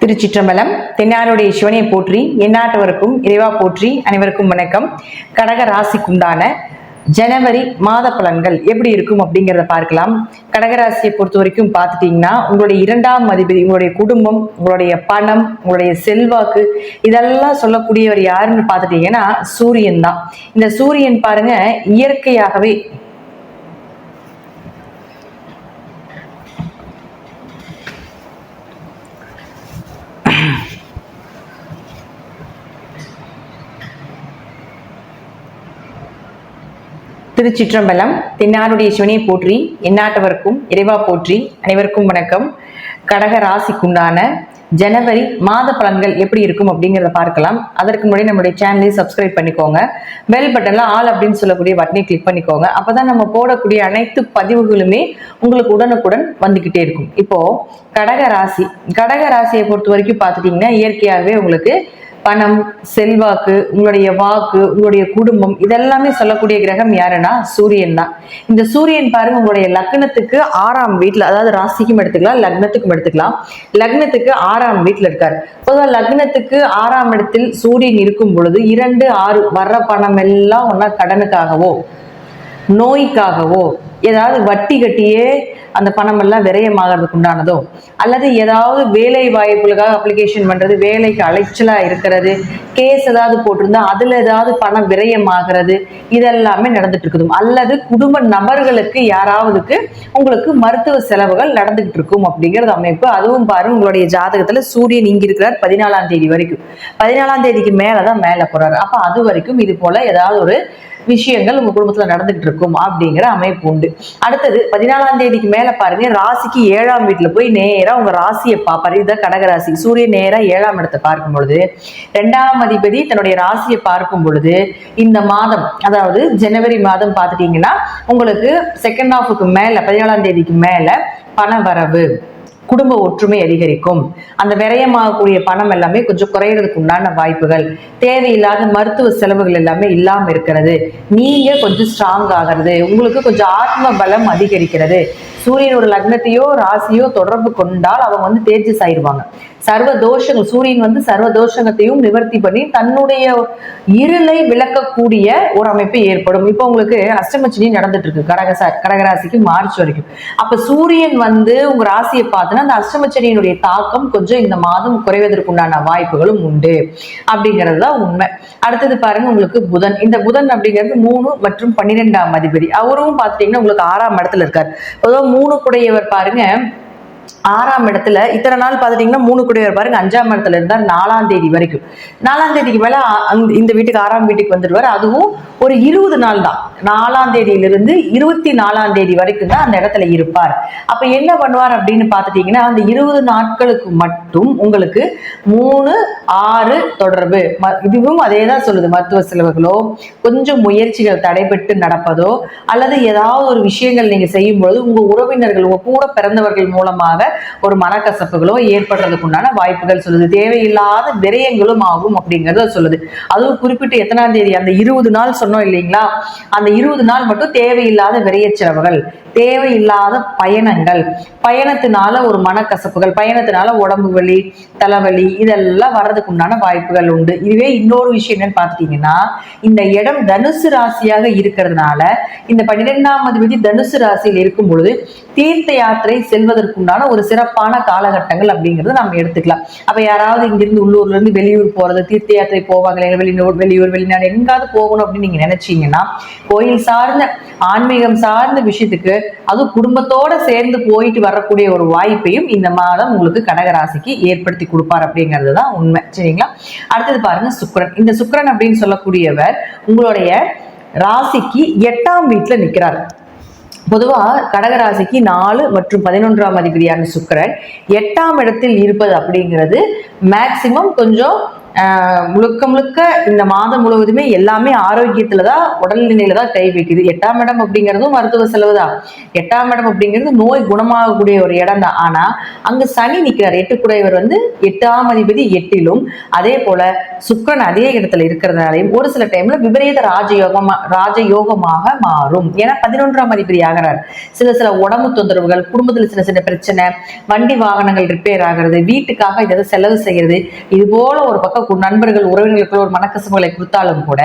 திருச்சிற்றம்பலம். தென்னாருடைய சிவனை போற்றி, எந்நாட்டவருக்கும் இறைவா போற்றி. அனைவருக்கும் வணக்கம். கடக ராசிக்குண்டான ஜனவரி மாத பலன்கள் எப்படி இருக்கும் அப்படிங்கிறத பார்க்கலாம். கடகராசியை பொறுத்த வரைக்கும் பார்த்துட்டீங்கன்னா, உங்களுடைய 2ஆம் அதிபதி, உங்களுடைய குடும்பம், உங்களுடைய பணம், உங்களுடைய செல்வாக்கு, இதெல்லாம் சொல்லக்கூடியவர் யாருன்னு பார்த்துட்டீங்கன்னா சூரியன் தான். இந்த சூரியன் பாருங்க, இயற்கையாகவே திருச்சிற்றம்பலம். தென்னாருடைய சிவனை போற்றி, எந்நாட்டவருக்கும் இறைவா போற்றி. அனைவருக்கும் வணக்கம். கடக ராசிக்குண்டான ஜனவரி மாத பலன்கள் எப்படி இருக்கும் அப்படிங்கிறத பார்க்கலாம். அதற்கு முன்னாடி நம்மளுடைய சேனலையும் சப்ஸ்கிரைப் பண்ணிக்கோங்க. பெல் பட்டன்ல ஆல் அப்படின்னு சொல்லக்கூடிய பட்டனை கிளிக் பண்ணிக்கோங்க. அப்பதான் நம்ம போடக்கூடிய அனைத்து பதிவுகளுமே உங்களுக்கு உடனுக்குடன் வந்துகிட்டே இருக்கும். இப்போ கடக ராசியை பொறுத்த வரைக்கும் பார்த்துட்டீங்கன்னா, இயற்கையாகவே உங்களுக்கு பணம், செல்வாக்கு, உங்களுடைய வாக்கு, உங்களுடைய குடும்பம், இதெல்லாமே சொல்லக்கூடிய கிரகம் யாருன்னா சூரியன் தான். இந்த சூரியன் பாருங்க, உங்களுடைய லக்னத்துக்கு 6ஆம் வீட்டுல, அதாவது ராசிக்கும் எடுத்துக்கலாம், லக்னத்துக்கும் எடுத்துக்கலாம். லக்னத்துக்கு 6ஆம் வீட்டுல இருக்காரு. பொதுவாக லக்னத்துக்கு 6ஆம் இடத்தில் சூரியன் இருக்கும் பொழுது 2, 6 வர்ற பணம் எல்லாம் ஒன்னா கடனுக்காகவோ நோய்க்காகவோ ஏதாவது வட்டி கட்டியே அந்த பணம் எல்லாம் விரயமாகிறதுக்கு உண்டானதோ, அல்லது ஏதாவது வேலை வாய்ப்புகளுக்காக அப்ளிகேஷன் பண்றது, வேலைக்கு அலைச்சலா இருக்கிறது, கேஸ் ஏதாவது போட்டிருந்தா அதுல ஏதாவது பணம் விரயமாகிறது, இதெல்லாமே நடந்துட்டு இருக்குது. அல்லது குடும்ப நபர்களுக்கு யாராவதுக்கு உங்களுக்கு மருத்துவ செலவுகள் நடந்துகிட்டு இருக்கும் அப்படிங்கிறது அமைப்பு. அதுவும் பாருங்க, உங்களுடைய ஜாதகத்துல சூரியன் இங்க இருக்கிறார் 14ஆம் தேதி வரைக்கும். 14ஆம் தேதிக்கு மேலதான் மேல போறாரு. அப்ப அது வரைக்கும் இது போல ஏதாவது ஒரு விஷயங்கள் உங்க குடும்பத்துல நடந்துகிட்டு இருக்கும் அப்படிங்கிற அமைப்பு உண்டு. அடுத்தது 14ஆம் தேதிக்கு மேல பாருங்க, ராசிக்கு 7ஆம் வீட்டுல போய் நேரா உங்க ராசியை பார்ப்பாரு. இதுதான் கடகராசி. சூரியன் நேரா 7ஆம் இடத்தை பார்க்கும் பொழுது 2ஆம் அதிபதி தன்னுடைய ராசியை பார்க்கும் பொழுது இந்த மாதம், அதாவது ஜனவரி மாதம் பார்த்துட்டீங்கன்னா உங்களுக்கு செகண்ட் ஹாஃபுக்கு மேல 14ஆம் தேதிக்கு மேல பண வரவு, குடும்ப ஒற்றுமை அதிகரிக்கும். அந்த விரயமாகக்கூடிய பணம் எல்லாமே கொஞ்சம் குறையிறதுக்கு உண்டான வாய்ப்புகள், தேவையில்லாத மருத்துவ செலவுகள் எல்லாமே இல்லாம இருக்கிறது, நீங்க கொஞ்சம் ஸ்ட்ராங் ஆகிறது, உங்களுக்கு கொஞ்சம் ஆத்ம பலம் அதிகரிக்கிறது. சூரியனோட லக்னத்தையோ ராசியோ தொடர்பு கொண்டால் அவங்க தேஜஸ் ஆயிடுவாங்க. சர்வ தோஷங்கள், சூரியன் சர்வ தோஷங்கத்தையும் நிவர்த்தி பண்ணி தன்னுடைய இருளை விளக்கக்கூடிய ஒரு அமைப்பு ஏற்படும். இப்போ உங்களுக்கு அஷ்டமச்சனி நடந்துட்டு இருக்கு கடகராசிக்கு மார்ச் வரைக்கும். அப்ப சூரியன் உங்க ராசியை பார்த்தோன்னா அந்த அஷ்டமச்சனியினுடைய தாக்கம் கொஞ்சம் இந்த மாதம் குறைவதற்குண்டான வாய்ப்புகளும் உண்டு அப்படிங்கிறது தான் உண்மை. அடுத்தது பாருங்க, உங்களுக்கு புதன். இந்த புதன் அப்படிங்கிறது 3 மற்றும் 12ஆம் அதிபதி. அவரும் பார்த்துட்டீங்கன்னா உங்களுக்கு 6ஆம் இடத்துல இருக்காரு. பொதுவாக 3 கூடையவர் பாருங்க 6ஆம் இடத்துல இத்தனை நாள் பார்த்துட்டீங்கன்னா 3 கூடையவர் பாருங்க 5ஆம் இடத்துல இருந்தார் 4ஆம் தேதி வரைக்கும். 4ஆம் தேதிக்கு மேல இந்த வீட்டுக்கு 6ஆம் வீட்டுக்கு வந்துடுவார். அதுவும் ஒரு 20 நாள் தான். 4ஆம் தேதியிலிருந்து 24ஆம் தேதி வரைக்கும் தான் அந்த இடத்துல இருப்பார். அப்ப என்ன பண்ணுவார் அப்படின்னு பார்த்துட்டீங்கன்னா, அந்த 20 நாட்களுக்கு மட்டும் உங்களுக்கு 3, 6 தொடர்பு, இதுவும் அதே தான் சொல்லுது. மருத்துவ செலவுகளோ, கொஞ்சம் முயற்சிகள் தடைபட்டு நடப்பதோ, அல்லது ஏதாவது ஒரு விஷயங்கள் நீங்க செய்யும் பொழுது உங்க உறவினர்கள், உங்க கூட பிறந்தவர்கள் மூலமாக ஒரு மனக்கசப்புகளோ ஏற்படுறதுக்கு உண்டான வாய்ப்புகள் சொல்லுது. தேவையில்லாத விரயங்களும் ஆகும் அப்படிங்கறத சொல்லுது. அதுவும் குறிப்பிட்டு எத்தனாம் தேதி, அந்த 20 நாள் சொன்னோம் இல்லைங்களா, அந்த 20 நாள் மட்டும் தேவையில்லாத விரய செலவுகள், தேவையில்லாத பயணங்கள், பயணத்தினால ஒரு மனக்கசப்புகள், பயணத்தினால உடம்பு வலி, தலைவலி, இதெல்லாம் வர்றதுக்கு உண்டான வாய்ப்புகள் உண்டு. இதுவே இன்னொரு விஷயம் என்னன்னு பார்த்துட்டீங்கன்னா, இந்த இடம் தனுசு ராசியாக இருக்கிறதுனால இந்த 12ஆம் அதிபதி தனுசு ராசியில் இருக்கும் பொழுது தீர்த்த யாத்திரை செல்வதற்குண்டான ஒரு சிறப்பான காலகட்டங்கள் அப்படிங்கிறது நம்ம எடுத்துக்கலாம். அப்ப யாராவது இங்கிருந்து உள்ளூர்ல இருந்து வெளியூர் போறது, தீர்த்த யாத்திரை போவாங்க, வெளியூர் வெளிநாடு எங்காவது போகணும் அப்படின்னு நீங்க நினைச்சீங்கன்னா, கோயில் சார்ந்த ஆன்மீகம் சார்ந்த விஷயத்துக்கு அதுவும் குடும்பத்தோட சேர்ந்து போயிட்டு வரக்கூடிய ஒரு வாய்ப்பையும் இந்த மாதம் உங்களுக்கு கடகராசிக்கு ஏற்படுத்தி கொடுப்பார் அப்படிங்கிறது தான் உண்மை. சரிங்களா? அடுத்தது பாருங்க, சுக்கிரன். இந்த சுக்கிரன் அப்படின்னு சொல்லக்கூடியவர் உங்களுடைய ராசிக்கு 8ஆம் வீட்டுல நிற்கிறார். பொதுவா கடகராசிக்கு 4 மற்றும் 11ஆம் அதிபதியான சுக்கிரன் 8ஆம் இடத்தில் இருப்பது அப்படிங்கிறது மேக்சிமம் கொஞ்சம் முழுக்க முழுக்க இந்த மாதம் முழுவதுமே எல்லாமே ஆரோக்கியத்துல தான், உடல்நிலையில தான் கை வைக்குது. 8ஆம் இடம் அப்படிங்கிறதும் மருத்துவ செலவு தான். 8ஆம் இடம் அப்படிங்கிறது நோய் குணமாகக்கூடிய ஒரு இடம் தான். ஆனா அங்க சனி நிற்கிறார். 8 வந்து 8ஆம் அதிபதி 8லும், அதே போல சுக்கிரன் அதே இடத்துல இருக்கிறதுனாலையும் ஒரு சில டைம்ல விபரீத ராஜயோகமாக மாறும். ஏன்னா 11ஆம் அதிபதி ஆகிறார். சில உடம்பு தொந்தரவுகள், குடும்பத்துல சின்ன சின்ன பிரச்சனை, வண்டி வாகனங்கள் ரிப்பேர் ஆகிறது, வீட்டுக்காக இதை செலவு செய்யறது, இது போல ஒரு பக்கம் நண்பர்கள் உறவினர்களுக்கு ஒரு மனக்கசப்புகளை கொடுத்தாலும் கூட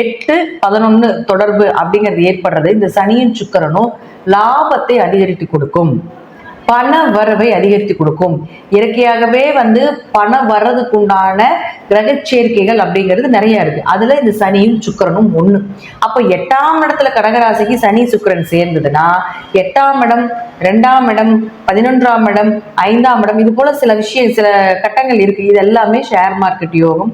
8-11 தொடர்பு அப்படிங்கிறது ஏற்படுறது இந்த சனியின் சுக்கிரனும் லாபத்தை அதிகரித்து கொடுக்கும், பண வரவை அதிகரித்து கொடுக்கும். இயற்கையாகவே வந்து பணம் வர்றதுக்கு உண்டான கிரக சேர்க்கைகள் அப்படிங்கிறது நிறைய இருக்கு. அதுல இந்த சனியும் சுக்கிரனும் ஒண்ணு. அப்போ 8ஆம் இடத்துல கடகராசிக்கு சனி சுக்கிரன் சேர்ந்ததுன்னா 8ஆம் இடம், 2ஆம் இடம், 11ஆம் இடம், 5ஆம் இடம், இது போல சில கட்டங்கள் இருக்கு. இது எல்லாமே ஷேர் மார்க்கெட் யோகம்,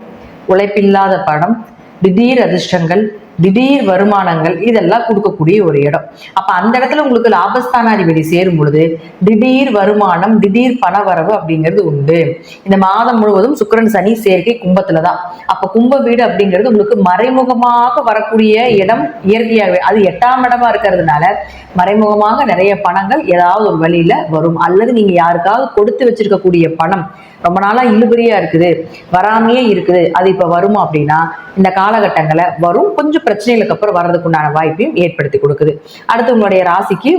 உழைப்பில்லாத பணம், திடீர் அதிர்ஷ்டங்கள், திடீர் வருமானங்கள், இதெல்லாம் கொடுக்கக்கூடிய ஒரு இடம். அப்ப அந்த இடத்துல உங்களுக்கு லாபஸ்தானாதிபதி சேரும் பொழுது திடீர் வருமானம், திடீர் பண வரவு அப்படிங்கிறது உண்டு. இந்த மாதம் முழுவதும் சுக்கிரன் சனி சேர்க்கை கும்பத்துலதான். அப்ப கும்ப வீடு அப்படிங்கிறது உங்களுக்கு மறைமுகமாக வரக்கூடிய இடம். இயற்கையாகவே அது 8ஆம் இடமா இருக்கிறதுனால மறைமுகமாக நிறைய பணங்கள் ஏதாவது ஒரு வழியில வரும். அல்லது நீங்க யாருக்காவது கொடுத்து வச்சிருக்கக்கூடிய பணம் ரொம்ப நாளா இழுபறியா இருக்குது, வராமையே இருக்குது, அது இப்ப வருமா அப்படின்னா இந்த காலகட்டங்களை வரும். கொஞ்சம் பிரச்சனைகளுக்கு அப்புறம் வர்றதுக்கு உண்டான வாய்ப்பையும் ஏற்படுத்தி கொடுக்குது. அடுத்து உங்களுடைய ராசிக்கு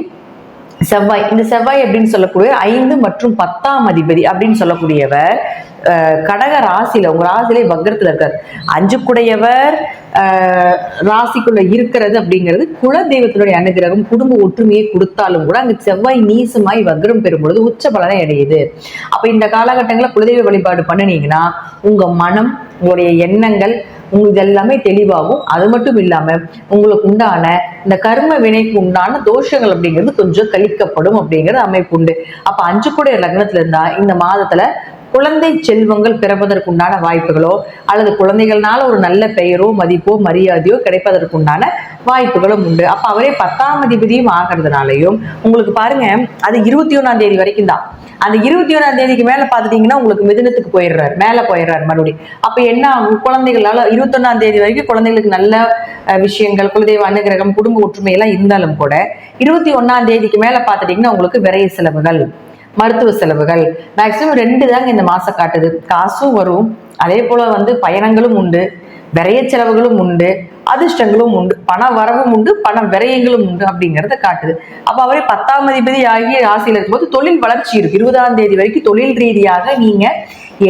செவ்வாய். இந்த செவ்வாய் அப்படின்னு சொல்லக்கூடிய 5 மற்றும் 10ஆம் அதிபதி அப்படின்னு சொல்லக்கூடியவர் கடக ராசியில, உங்க ராசியிலே வக்ரத்துல இருக்கார். 5 ராசிக்குள்ள இருக்கிறது அப்படிங்கிறது குல தெய்வத்தினுடைய அனுகிரகம், குடும்ப ஒற்றுமையை கொடுத்தாலும் கூட அங்க செவ்வாய் நீசமாய் வக்ரம் பெறும் பொழுது உச்ச பலனை அடையுது. அப்ப இந்த காலகட்டங்களில் குலதெய்வ வழிபாடு பண்ணினீங்கன்னா உங்க மனம், உங்களுடைய எண்ணங்கள் இதெல்லாமே தெளிவாகும். அது மட்டும் இல்லாம உங்களுக்கு உண்டான இந்த கர்ம வினைக்கு உண்டான தோஷங்கள் அப்படிங்கிறது கொஞ்சம் கழிக்கப்படும் அப்படிங்கிறது அமைப்பு உண்டு. அப்ப 5 லக்னத்துல இருந்தா இந்த மாதத்துல குழந்தை செல்வங்கள் பிறப்பதற்குண்டான வாய்ப்புகளோ அல்லது குழந்தைகள்னால ஒரு நல்ல பெயரோ மதிப்போ மரியாதையோ கிடைப்பதற்குண்டான வாய்ப்புகளும் உண்டு. அப்ப அவரே 10ஆம் அதிபதியும் ஆகிறதுனாலையும் உங்களுக்கு பாருங்க அது 21ஆம் தேதி வரைக்கும் தான். அந்த 21ஆம் தேதிக்கு மேல பாத்துட்டீங்கன்னா உங்களுக்கு மிதுனத்துக்கு போயிடுறாரு, மேல போயிடுறாரு மறுபடியும். அப்ப என்ன ஆகும், குழந்தைகளால 21ஆம் தேதி வரைக்கும் குழந்தைகளுக்கு நல்ல விஷயங்கள், குலதெய்வ அனுகிரகம், குடும்ப ஒற்றுமை எல்லாம் இருந்தாலும் கூட 21ஆம் தேதிக்கு மேல பாத்துட்டீங்கன்னா உங்களுக்கு விரைய செலவுகள், மருத்துவ செலவுகள் மேக்சிமம் 2 தாங்க இந்த மாசம் காட்டுது. காசும் வரும், அதே போல வந்து பயணங்களும் உண்டு, விரைய செலவுகளும் உண்டு, அதிர்ஷ்டங்களும் உண்டு, பண வரவும் உண்டு, பண விரயங்களும் உண்டு அப்படிங்கறத காட்டுது. அப்ப அவரே 10ஆம் அதிபதி ஆகிய ராசியில இருக்கும்போது தொழில் வளர்ச்சி இருக்கு. 20ஆம் தேதி வரைக்கும் தொழில் ரீதியாக நீங்க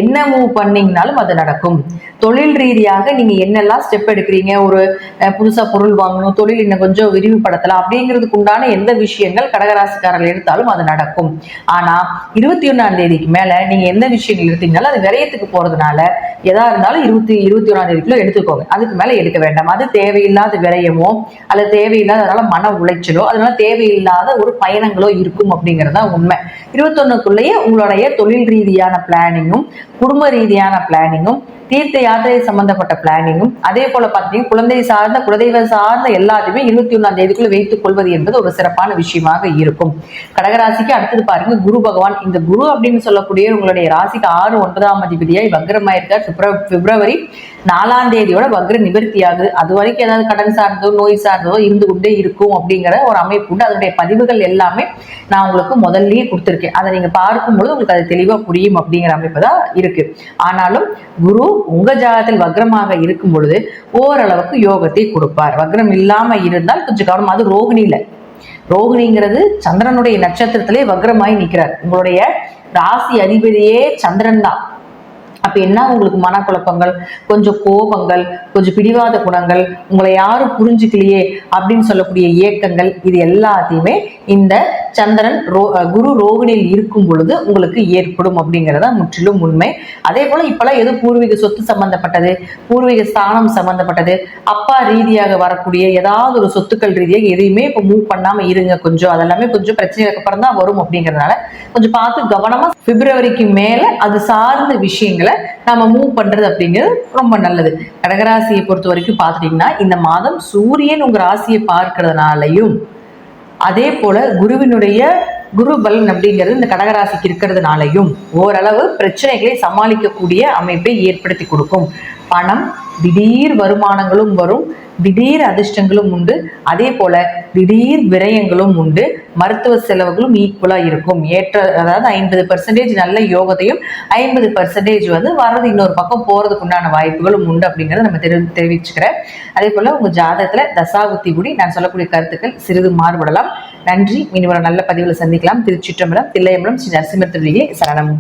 என்ன மூவ் பண்ணீங்கனாலும் அது நடக்கும். தொழில் ரீதியாக நீங்க என்னெல்லாம் ஸ்டெப் எடுக்கிறீங்க, ஒரு புதுசா பொருள் வாங்கணும், தொழில் இன்னும் கொஞ்சம் விரிவுபடுத்தலாம் அப்படிங்கிறதுக்கு உண்டான எந்த விஷயங்கள் கடகராசிக்காரர்கள் எடுத்தாலும் அது நடக்கும். ஆனா 21ஆம் தேதிக்கு மேல நீங்க எந்த விஷயங்கள் எடுத்தீங்கனாலும் அது விரயத்துக்கு போறதுனால எதா இருந்தாலும் 21ஆம் தேதிக்குள்ள எடுத்துக்கோங்க. அதுக்கு மேல எடுக்க வேண்டாம். அது தேவையில்லாத விரயமோ அல்லது தேவையில்லாதனால மன உளைச்சலோ, அதனால தேவையில்லாத ஒரு பயணங்களோ இருக்கும் அப்படிங்கறதா உண்மை. 21க்குள்ளேயே உங்களுடைய தொழில் ரீதியான பிளானிங்கும், குடும்ப ரீதியான பிளானிங்கும், தீர்த்த யாத்திரை சம்பந்தப்பட்ட பிளானிங்கும், அதே போல பாத்தீங்கன்னா குழந்தை சார்ந்த, குலதெய்வ சார்ந்த எல்லாத்தையுமே 21ஆம் தேதிக்குள்ள வைத்துக் கொள்வது என்பது ஒரு சிறப்பான விஷயமாக இருக்கும். கடகராசிக்கு அடுத்தது பாருங்க குரு பகவான். இந்த குரு அப்படின்னு சொல்லக்கூடிய உங்களுடைய ராசிக்கு 6-9ஆம் அதிபதியாய் வக்ரமாயிருக்கார். பிப்ரவரி 4ஆம் தேதியோட வக்ர நிவர்த்தி ஆகுது. அது வரைக்கும் ஏதாவது கடன் சார்ந்தோ நோய் சார்ந்தோ இருந்து கொண்டே இருக்கும் அப்படிங்கிற ஒரு அமைப்பு உண்டு. அதனுடைய பதிவுகள் எல்லாமே நான் உங்களுக்கு முதல்லயே கொடுத்துருக்கேன். அதை நீங்க பார்க்கும்போது உங்களுக்கு அது தெளிவா புரியும் அப்படிங்கிற அமைப்பு தான் இருக்கு. ஆனாலும் குரு உங்க ஜாதகத்தில் வக்ரமாக இருக்கும் பொழுது ஓரளவுக்கு யோகத்தை கொடுப்பார். வக்ரம் இல்லாம இருந்தால் கொஞ்சம் கவனம். அது ரோகிணியில, ரோகிணிங்கிறது சந்திரனுடைய நட்சத்திரத்திலே வக்ரமாய் நிற்கிறார். உங்களுடைய ராசி அதிபதியே சந்திரன் தான். அப்ப என்ன உங்களுக்கு மனக்குழப்பங்கள், கொஞ்சம் கோபங்கள், கொஞ்சம் பிடிவாத குணங்கள், உங்களை யாரும் புரிஞ்சுக்கலையே அப்படின்னு சொல்லக்கூடிய இயக்கங்கள், இது எல்லாத்தையுமே இந்த சந்திரன் குரு ரோகிணியில் இருக்கும் பொழுது உங்களுக்கு ஏற்படும் அப்படிங்கிறதா முற்றிலும் உண்மை. அதே போல இப்பெல்லாம் எது பூர்வீக சொத்து சம்பந்தப்பட்டது, பூர்வீக ஸ்தானம் சம்பந்தப்பட்டது, அப்பா ரீதியாக வரக்கூடிய ஏதாவது ஒரு சொத்துக்கள் ரீதியாக எதையுமே இப்போ மூவ் பண்ணாம இருங்க. கொஞ்சம் அதெல்லாமே கொஞ்சம் பிரச்சனைக்கு அப்புறம் தான் வரும் அப்படிங்கிறதுனால கொஞ்சம் பார்த்து கவனமா பிப்ரவரிக்கு மேல அது சார்ந்த விஷயங்களை நாம மூவ் பண்றது அப்படிங்கிறது ரொம்ப நல்லது. கடகராசியை பொறுத்த வரைக்கும் பார்த்துட்டீங்கன்னா இந்த மாதம் சூரியன் உங்க ராசியை பார்க்கிறதுனாலையும் அதே போல குருவினுடைய குரு பலன் அப்படிங்கிறது இந்த கடகராசிக்கு இருக்கிறதுனாலையும் ஓரளவு பிரச்சனைகளை சமாளிக்கக்கூடிய அமைப்பை ஏற்படுத்தி கொடுக்கும். பணம், திடீர் வருமானங்களும் வரும், திடீர் அதிர்ஷ்டங்களும் உண்டு, அதே போல திடீர் விரயங்களும் உண்டு. மருத்துவ செலவுகளும் ஈக்குவலா இருக்கும். அதாவது 50% நல்ல யோகத்தையும் 50% வர்றது இன்னொரு பக்கம் போறதுக்கு உண்டான வாய்ப்புகளும் உண்டு அப்படிங்கறத நம்ம தெரிவிச்சுக்கிறேன். அதே போல உங்க ஜாதகத்துல தசாபுத்தி கூடி நான் சொல்லக்கூடிய கருத்துக்கள் சிறிது மாறுபடலாம். நன்றி. இனி ஒரு நல்ல பதிவுல சந்திக்கலாம். திருச்சிற்றம்பலம், தில்லையம்பலம், ஸ்ரீ நரசிம்மர் திருவிழி சரணம்.